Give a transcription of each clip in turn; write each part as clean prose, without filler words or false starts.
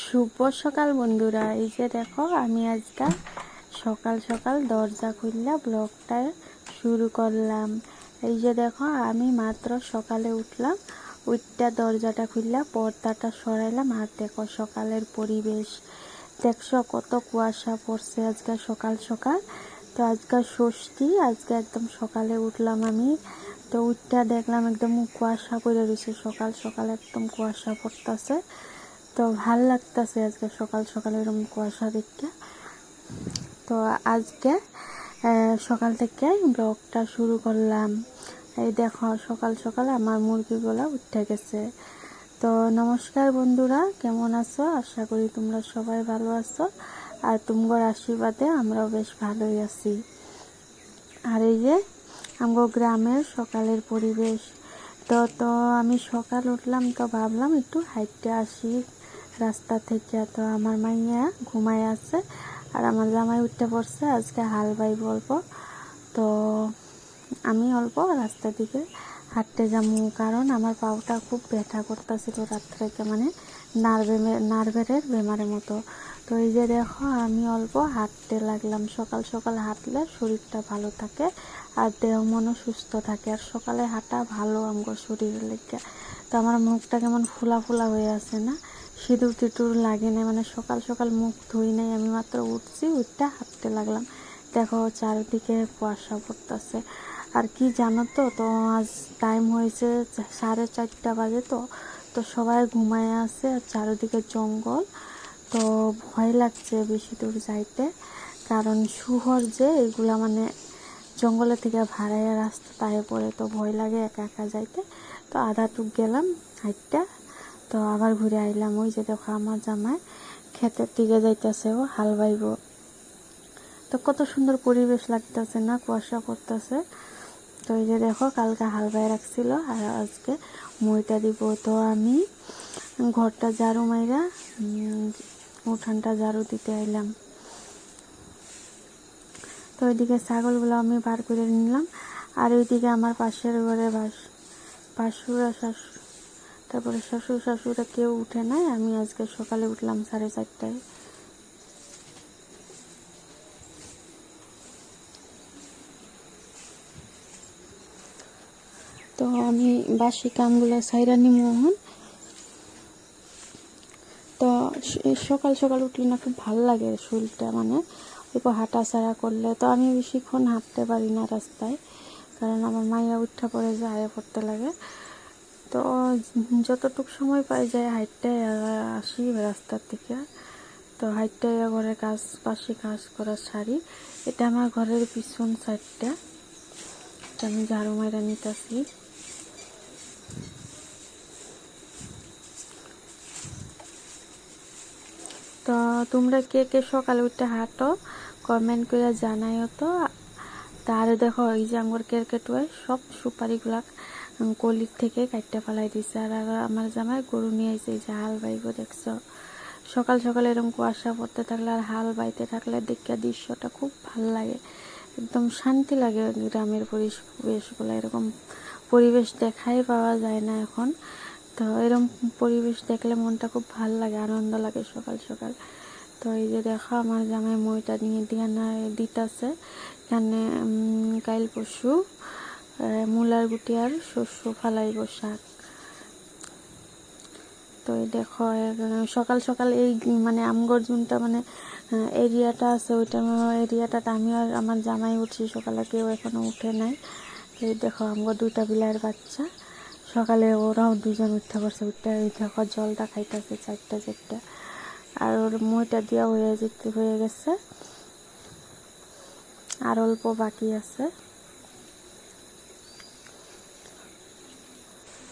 শুভ সকাল বন্ধুরা। এই যে দেখো, আমি আজকাল সকাল সকাল দরজা খুললা ব্লগটা শুরু করলাম। এই যে দেখো, আমি মাত্র সকালে উঠলাম, উঠটা দরজাটা খুললা পর্দাটা সরাইলাম। আর দেখো সকালের পরিবেশ দেখছো, কত কুয়াশা পড়ছে আজকে সকাল সকাল। তো আজকে ষষ্ঠী, আজকে একদম সকালে উঠলাম আমি। তো উঠটা দেখলাম একদম কুয়াশা পড়ে রয়েছে, সকাল সকাল একদম কুয়াশা পড়তেছে। তো ভাল লাগতেছে আজকে সকাল সকাল এরকম কুয়াশা দেখতে। তো আজকে সকাল থেকে ব্লগটা শুরু করলাম। এই দেখো সকাল সকাল আমার মুরগিগুলো উঠে গেছে। তো নমস্কার বন্ধুরা, কেমন আছো? আশা করি তোমরা সবাই ভালো আছো, আর তোমার আশীর্বাদে আমরাও বেশ ভালোই আছি। আর এই যে আমগো গ্রামের সকালের পরিবেশ। তো আমি সকাল উঠলাম, তো ভাবলাম একটু হাইটে আসি রাস্তা থেকে। তো আমার মাইয়া ঘুমায় আছে, আর আমার জামাই উঠতে পড়ছে, আজকে হাল বাইব অল্প। তো আমি অল্প রাস্তার দিকে হাঁটতে যাবো, কারণ আমার পাওটা খুব ব্যথা করতেছিল রাত থেকে, মানে নার্ভের বেমারের মতো। তো এই যে দেখো, আমি অল্প হাঁটতে লাগলাম। সকাল সকাল হাঁটলে শরীরটা ভালো থাকে, আর দেহ মনও সুস্থ থাকে। আর সকালে হাঁটা ভালো আমার শরীরের লেগে। তো আমার মুখটা কেমন ফুলা ফুলা হয়ে আছে না, সিঁদুর টিঁদুর লাগে না, মানে সকাল সকাল মুখ ধুই নাই, আমি মাত্র উঠছি, উঠতে হাঁটতে লাগলাম। দেখো চারিদিকে কুয়াশা পড়তেছে। আর কি জানো তো, আজ টাইম হয়েছে 4:30 বাজে। তো সবাই ঘুমায় আছে, আর চারিদিকে জঙ্গল। তো ভয় লাগছে বেশি দূর যাইতে, কারণ শুয়োর যে এগুলা মানে জঙ্গলে থেকে ভাড়াইয়া রাস্তা তাহে পড়ে, তো ভয় লাগে একা একা যাইতে। তো আধা টুক গেলাম হাইটটা, তো আবার ঘুরে আইলাম। ওই যে দেখো আমার জামাই ক্ষেতের দিকে যাইতেছে, ও হাল বাইব। তো কত সুন্দর পরিবেশ লাগতেছে না, কুয়াশা পড়তেছে। তো এই যে দেখো, কালকে হাল বাই রাখছিল, আর আজকে মইটা দিব। তো আমি ঘরটা ঝাড়ু মাইরা উঠানটা ঝাড়ু দিতে আইলাম। তো ওইদিকে ছাগলগুলো আমি বার করে নিলাম, আর ওইদিকে আমার পাশের ঘরে ভাসুরা শাশুড়, তারপরে শ্বশুর শাশুড়া কেউ উঠে নাই। আমি আজকে সকালে উঠলাম 4:30টায়। তো আমি বাসি কামগুলো সাইরা নিমু এখন। তো সকাল সকাল উঠলে না খুব ভালো লাগে শরীরটা, মানে অল্প হাঁটাচাড়া করলে। তো আমি বেশিক্ষণ হাঁটতে পারি না রাস্তায়, কারণ আমার মাইয়া উঠা পড়ে যায়, পড়তে লাগে। তো যতটুকু সময় পাই যায় হাঁটতে আসি রাস্তার থেকে। তো হাঁটতে ঘরের পাশে কাজ করা সারি। এটা আমার ঘরের পিছন সাইডটা, এটা আমি ঝাড়ু মাইরা নিতেছি। তো তোমরা কে কে সকালে উঠে হাঁটো কমেন্ট করে জানাইও তো। তার দেখো, এই যে আমার কেরকেটুয়ায় সব সুপারিগুলা কলির থেকে কাটতে ফেলাই দিছে। আর আমার জামাই গরু নিয়ে এসে এই যে হাল বাইব, দেখছো সকাল সকাল এরকম কুয়াশা পড়তে থাকলে আর হাল বাইতে থাকলে দেখে দৃশ্যটা খুব ভাল লাগে, একদম শান্তি লাগে। গ্রামের পরিবেশগুলো এরকম পরিবেশ দেখাই পাওয়া যায় না এখন। তো এরকম পরিবেশ দেখলে মনটা খুব ভাল লাগে, আনন্দ লাগে সকাল সকাল। তো এই যে দেখো, আমার জামাই মইটা নিয়ে দিতেছে। এখানে কাইল পরশু মূলার গুটি আর শস্য ফালাইব শাক। তো এই দেখো সকাল সকাল এই মানে আমগর জুনটা মানে এরিয়াটা আছে, ওইটা এরিয়াটাতে আমি আর আমার জামাই উঠছি সকালে, কেউ এখনো উঠে নাই। এই দেখো আমগর 2টা বিলার বাচ্চা, সকালে ওরাও 2জন উঠতে পারছে। উঠতে এই দেখো জলটা খাইতেছে 4টা। আর ওর মইটা দিয়া হয়ে গেছে, আর অল্প বাকি আছে।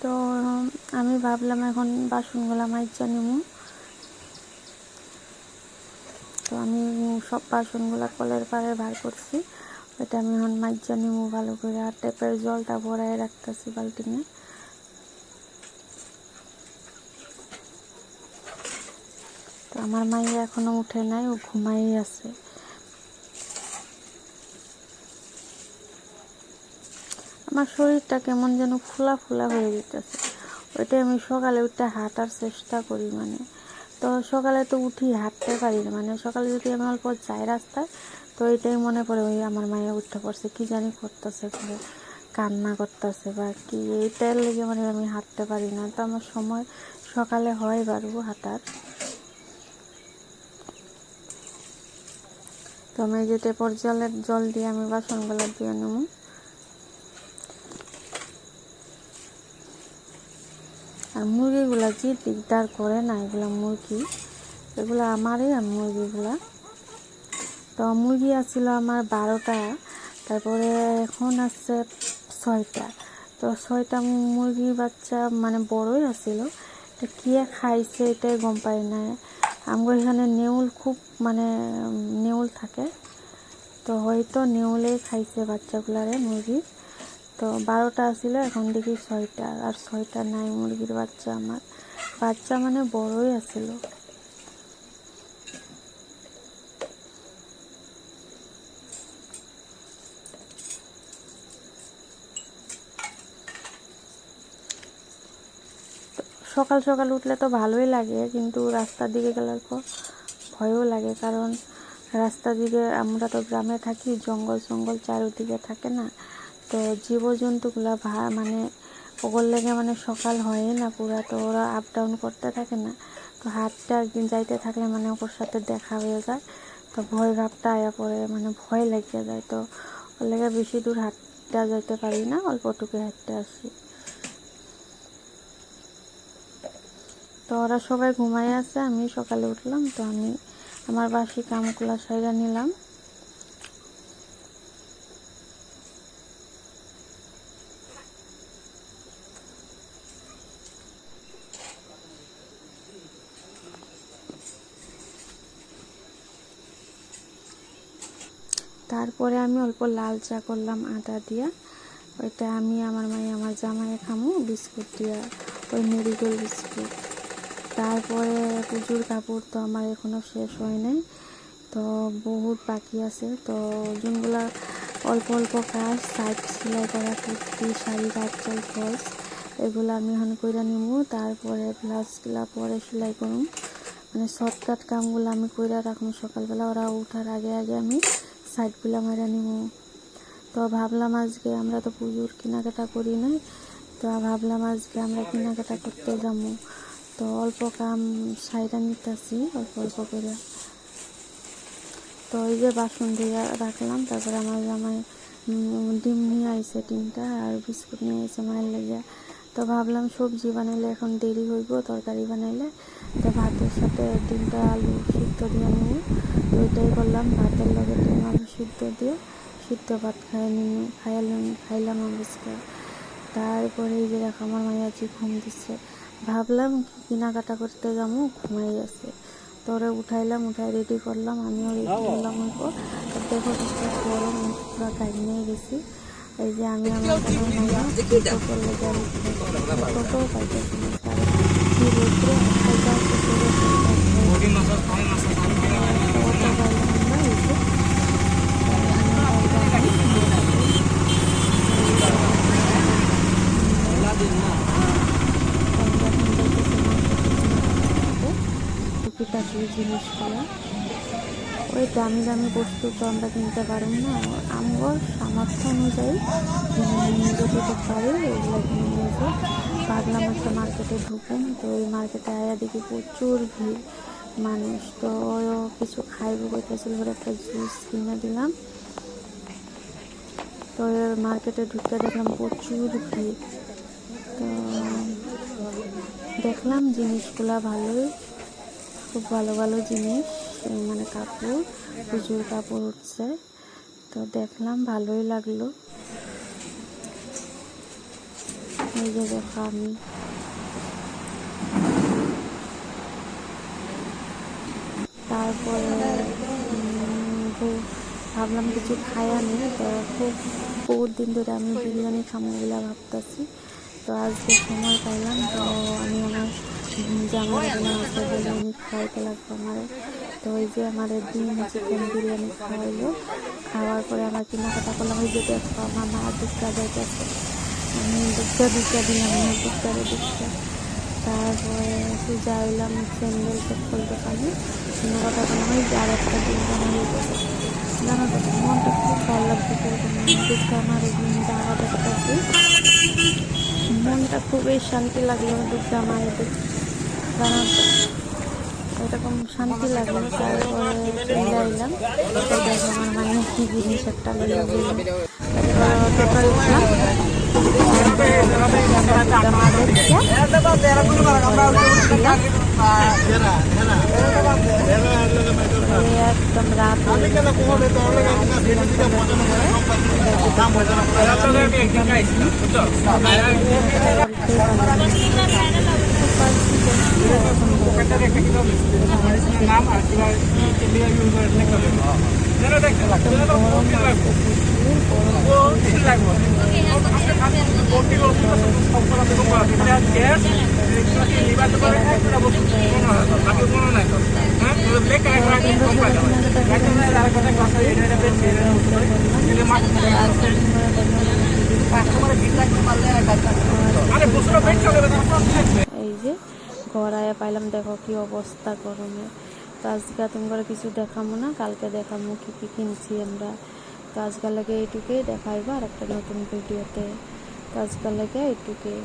তো আমি ভাবলাম এখন বাসনগুলা মাইজা নিমু। তো আমি সব বাসনগুলা কলের পাড়ে বার করছি, ওইটা আমি এখন মাইজা নিমু ভালো করে। আর টেপের জলটা ভরায় রাখতেছি বালতিনে। তো আমার মাইয়া এখনো উঠে নাই, ও ঘুমাই আছে। আমার শরীরটা কেমন যেন ফুলা ফুলা হয়ে যেতেছে, ওইটাই আমি সকালে উঠে হাঁটার চেষ্টা করি, মানে তো সকালে তো উঠি হাঁটতে পারি না, মানে সকালে যদি আমি অল্প যাই রাস্তায় তো এটাই মনে পড়ে ওই আমার মায়ে উঠতে পড়ছে, কি জানি করতেছে, করে কান্না করতেছে বা কি, এইটার লেগে মানে আমি হাঁটতে পারি না। তো আমার সময় সকালে হয় পারবো হাঁটার। তো আমি যে টেপর জল দিয়ে আমি বাসনগুলো ধুয়ে নেব। আর মুরগিগুলা যে দিকদার করে না, এগুলা মুরগি, এগুলো আমারই আর মুরগিগুলা। তো মুরগি আসছিল আমার 12টা, তারপরে এখন আছে 6টা। তো 6টা মুরগির বাচ্চা মানে বড়ই আসছিল, তো কী খাইছে এটাই গম পাই না। আমার এখানে নেউল খুব মানে নেউল থাকে, তো হয়তো নেউলেই খাইছে বাচ্চাগুলারে মুরগি। তো 12টা আসছিল, এখন দেখি 6টা, আর 6টা নাই মুরগির বাচ্চা। আমার বাচ্চা মানে বড়ই আসছিল। সকাল সকাল উঠলে তো ভালোই লাগে, কিন্তু রাস্তার দিকে গেলে পর ভয়ও লাগে, কারণ রাস্তার দিকে আমরা তো গ্রামে থাকি, জঙ্গল জঙ্গল চারিদিকে থাকে না, তো জীবজন্তুগুলা মানে ওগুলো লেগে মানে সকাল হয় না পুরা, তো ওরা আপ ডাউন করতে থাকে না, তো হাঁটতে একদিন যাইতে থাকলে মানে ওর সাথে দেখা হয়ে যায়, তো ভয় ভাবটা আয়া পড়ে, মানে ভয় লেগে যায়। তো ওর লেগে বেশি দূর হাঁটতে যাইতে পারি না, অল্পটুকু হাঁটতে আসি। তো ওরা সবাই ঘুমাই আছে, আমি সকালে উঠলাম, তো আমি আমার বাসি কামগুলা সাইরা নিলাম। তারপরে আমি অল্প লাল চা করলাম আটা দিয়া, ওইটা আমি আমার মায়ে আমার জামাইয়ে খামু বিস্কুট দিয়া, ওই মেরিগোল বিস্কুট। তারপরে পুজোর কাপড় তো আমার এখনও শেষ হয় নাই, তো বহুত বাকি আছে। তো যোনগুলা অল্প অল্প কাজ, সাইড সেলাই করা কুর্তি, শাড়ি, কাচল, ফলস, এগুলো আমি এখন কইরা নিব। তারপরে ব্লাউজগুলা পরে সেলাই করুম, মানে শর্টকাট কামগুলো আমি কইরা রাখুন সকালবেলা, ওরা উঠার আগে আগে আমি সাইডগুলো মেরে নিব। তো ভাবলাম আজকে আমরা তো পুজোর কেনাকাটা করি নাই, তো ভাবলাম আজকে আমরা কেনাকাটা করতে যাবো। তো অল্প কাম সাইডা নিতেছি অল্প অল্প করে। তো এই যে বাসন ধুয়ে রাখলাম, তারপরে আমার জামাই ডিম নিয়ে আইছে 3টা, আর বিস্কুট নিয়ে আইছে মায়ের লেগে। তো ভাবলাম সবজি বানাইলে এখন দেরি হইব, তরকারি বানাইলে তো ভাতের সাথে ডিমটা আলু সিদ্ধ দিয়ে নেব। তো এটাই করলাম, ভাতের লগে ডিম আলু সিদ্ধ দিয়ে সিদ্ধ ভাত খাইলাম আজকে। তারপরে এই যে দেখো আমার মাইয়া যে ঘুম দিচ্ছে, ভাবলাম কেনাকাটা করতে যাবো, ঘুমাই আছে। তোরে উঠাইলাম, উঠাই রেডি করলাম, আমিও রেডি করলাম। অল্প দেখো গরম, আমি পুরো গাড়ি নিয়ে গেছি। এই যে আমি আমার মাইয়া টোটো করলে গাড়ি টোটো পাইতেছি না, কারণ কি রোদ্রে টুকিটাকি জিনিসগুলো, ওই দামি দামি বস্তু তো আমরা কিনতে পারব না, আমার সামর্থ্য অনুযায়ী যেটুকু পারি ওইগুলো কিনে নিয়েছে। ভাবলাম একটা মার্কেটে ঢুকুন, তো ওই মার্কেটে আয়া দেখি প্রচুর ভিড় মানুষ, তো কিছু খাইব কইতেছিল, ওর একটা জুস কিনে দিলাম। তো মার্কেটে ঢুকতে দেখলাম প্রচুর ভিড়, তো দেখলাম জিনিসগুলা ভালোই, খুব ভালো ভালো জিনিস, মানে কাপড়, পুজোর কাপড় উঠছে, তো দেখলাম ভালোই লাগলো। এই যে দেখো আমি তারপরে ভাবলাম কিছু খাইয়া নিই, তো বহুত দিন ধরে আমি বিরিয়ানি খাবো বলে ভাবতেছি। তো আজকে সময় পাইলাম, তো আমি আমার জামাই আছে বিরিয়ানি খাওয়াইতে লাগবে আমার। তো ওই যে আমার ডিম চিকেন বিরিয়ানি খাওয়াইলো, খাওয়ার পরে আমার কেনাকাটা করলাম। ওই যে দেখো আমার মা দুধটা যাইতেছে, আমি দুধটা দিলাম না, দুধটারে দুধটা। তারপরে যাইলাম স্যান্ডেল চপ্পল দোকানে, কোনো কথা কোনো হয় যে আর একটা দিন জানা হয়ে যাবে। জানো তো মনটা খুব ভালো লাগতেছে, দেখতে আমার জামা দেখতেছি, মনটা খুবই শান্তি লাগলো দেখতে আমার জানো তো, এরকম শান্তি লাগলো। তারপরে চলে আইলাম, তো দেখো আমার মানে কি জিনিস একটা লেগে গেল। টোটাল একদম রাত এই যে ঘর আয়া পাইলাম, দেখো কি অবস্থা গরমে। তো আজকে তোমার কিছু দেখাবো না, কালকে দেখাবো কি কি কিনছি আমরা। তো আজকাল লাগে এইটুকুই দেখাইবো আর একটা নতুন ভিডিওতে। তো আজকাল লাগে এইটুকুই।